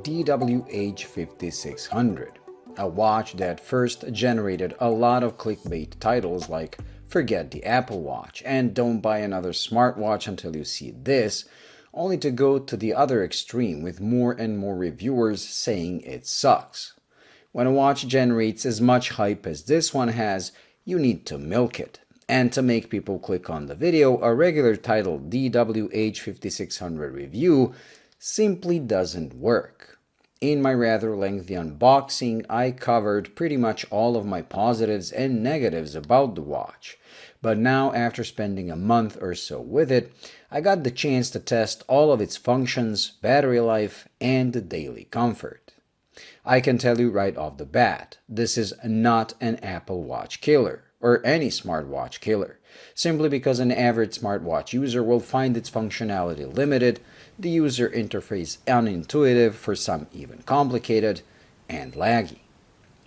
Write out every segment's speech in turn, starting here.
DW-H5600, a watch that first generated a lot of clickbait titles like "Forget the Apple Watch" and "Don't buy another smartwatch until you see this," only to go to the other extreme with more and more reviewers saying it sucks. When a watch generates as much hype as this one has, you need to milk it. And to make people click on the video, a regular title DW-H5600 review simply doesn't work. In my rather lengthy unboxing, I covered pretty much all of my positives and negatives about the watch. But now, after spending a month or so with it, I got the chance to test all of its functions, battery life, and daily comfort. I can tell you right off the bat, this is not an Apple Watch killer, or any smartwatch killer, simply because an average smartwatch user will find its functionality limited, the user interface unintuitive, for some even complicated, and laggy.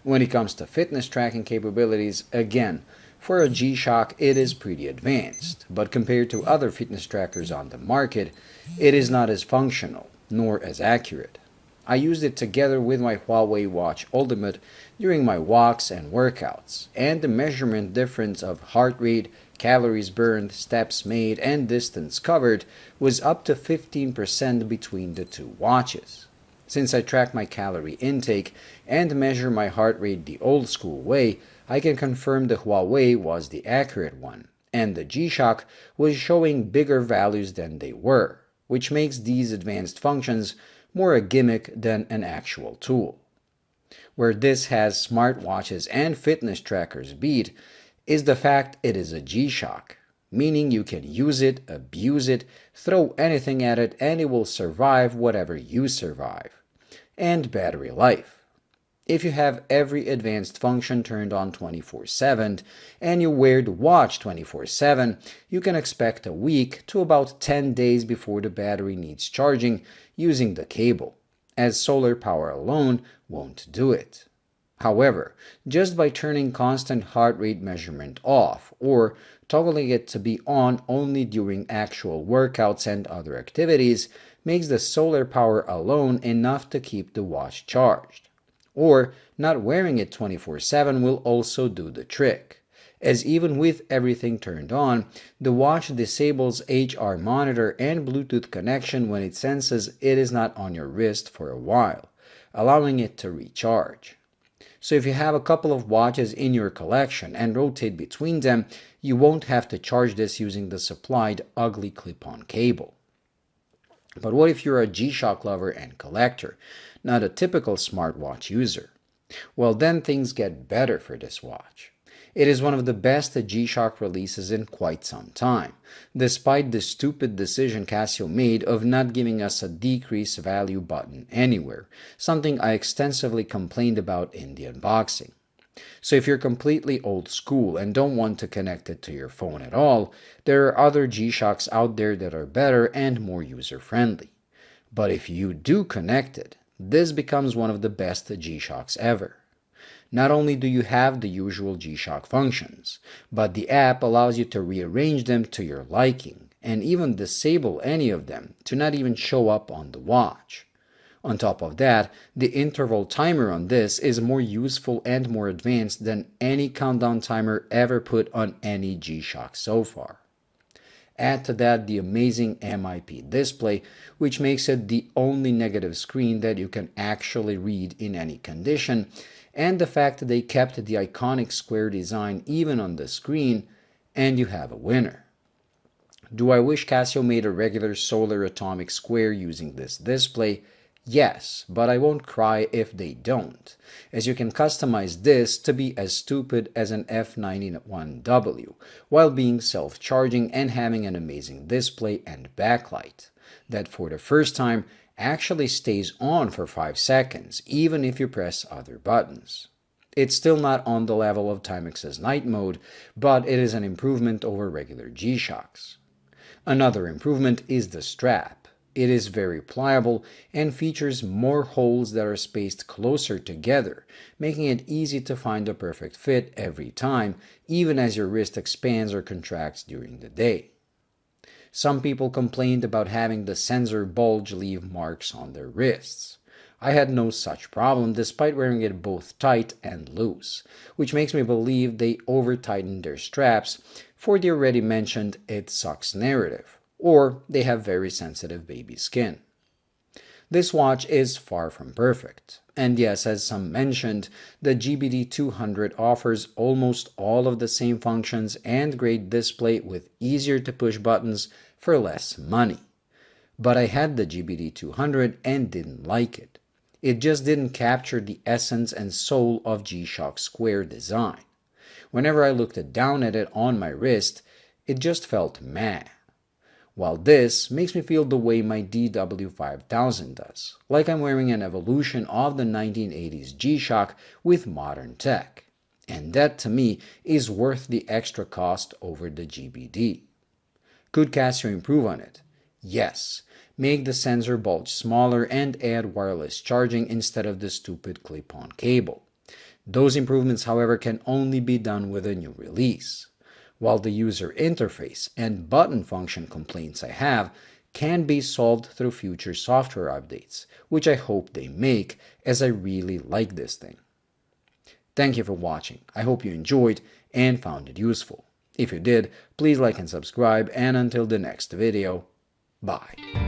When it comes to fitness tracking capabilities, again, for a G-SHOCK it is pretty advanced, but compared to other fitness trackers on the market, it is not as functional, nor as accurate. I used it together with my Huawei Watch Ultimate during my walks and workouts, and the measurement difference of heart rate, calories burned, steps made, and distance covered was up to 15% between the two watches. Since I track my calorie intake and measure my heart rate the old school way, I can confirm the Huawei was the accurate one, and the G-SHOCK was showing bigger values than they were, which makes these advanced functions more a gimmick than an actual tool. Where this has smartwatches and fitness trackers beat is the fact it is a G-SHOCK, meaning you can use it, abuse it, throw anything at it, and it will survive whatever you survive. And battery life. If you have every advanced function turned on 24/7 and you wear the watch 24/7, you can expect a week to about 10 days before the battery needs charging using the cable, as solar power alone won't do it. However, just by turning constant heart rate measurement off or toggling it to be on only during actual workouts and other activities makes the solar power alone enough to keep the watch charged. Or not wearing it 24/7 will also do the trick, as even with everything turned on, the watch disables HR monitor and Bluetooth connection when it senses it is not on your wrist for a while, allowing it to recharge. So if you have a couple of watches in your collection and rotate between them, you won't have to charge this using the supplied ugly clip-on cable. But what if you're a G-SHOCK lover and collector, not a typical smartwatch user? Well, then things get better for this watch. It is one of the best G-SHOCK releases in quite some time, despite the stupid decision Casio made of not giving us a decrease value button anywhere, something I extensively complained about in the unboxing. So if you're completely old school and don't want to connect it to your phone at all, there are other G-SHOCKs out there that are better and more user-friendly. But if you do connect it, this becomes one of the best G-SHOCKs ever. Not only do you have the usual G-SHOCK functions, but the app allows you to rearrange them to your liking and even disable any of them to not even show up on the watch. On top of that, the interval timer on this is more useful and more advanced than any countdown timer ever put on any G-SHOCK so far. Add to that the amazing MIP display, which makes it the only negative screen that you can actually read in any condition, and the fact that they kept the iconic square design even on the screen, and you have a winner. Do I wish Casio made a regular solar atomic square using this display? Yes, but I won't cry if they don't, as you can customize this to be as stupid as an F91W, while being self-charging and having an amazing display and backlight, that for the first time actually stays on for 5 seconds, even if you press other buttons. It's still not on the level of Timex's night mode, but it is an improvement over regular G-SHOCKs. Another improvement is the strap. It is very pliable and features more holes that are spaced closer together, making it easy to find the perfect fit every time, even as your wrist expands or contracts during the day. Some people complained about having the sensor bulge leave marks on their wrists. I had no such problem despite wearing it both tight and loose, which makes me believe they over-tightened their straps for the already mentioned "it sucks" narrative, or they have very sensitive baby skin. This watch is far from perfect, and yes, as some mentioned, the GBD200 offers almost all of the same functions and great display with easier to push buttons for less money. But I had the GBD200 and didn't like it. It just didn't capture the essence and soul of G-SHOCK square design. Whenever I looked down at it on my wrist, it just felt meh. While this makes me feel the way my DW-5000 does, like I'm wearing an evolution of the 1980s G-SHOCK with modern tech. And that to me is worth the extra cost over the GBD. Could Casio improve on it? Yes. Make the sensor bulge smaller and add wireless charging instead of the stupid clip-on cable. Those improvements, however, can only be done with a new release, while the user interface and button function complaints I have can be solved through future software updates, which I hope they make, as I really like this thing. Thank you for watching. I hope you enjoyed and found it useful. If you did, please like and subscribe, and until the next video, bye.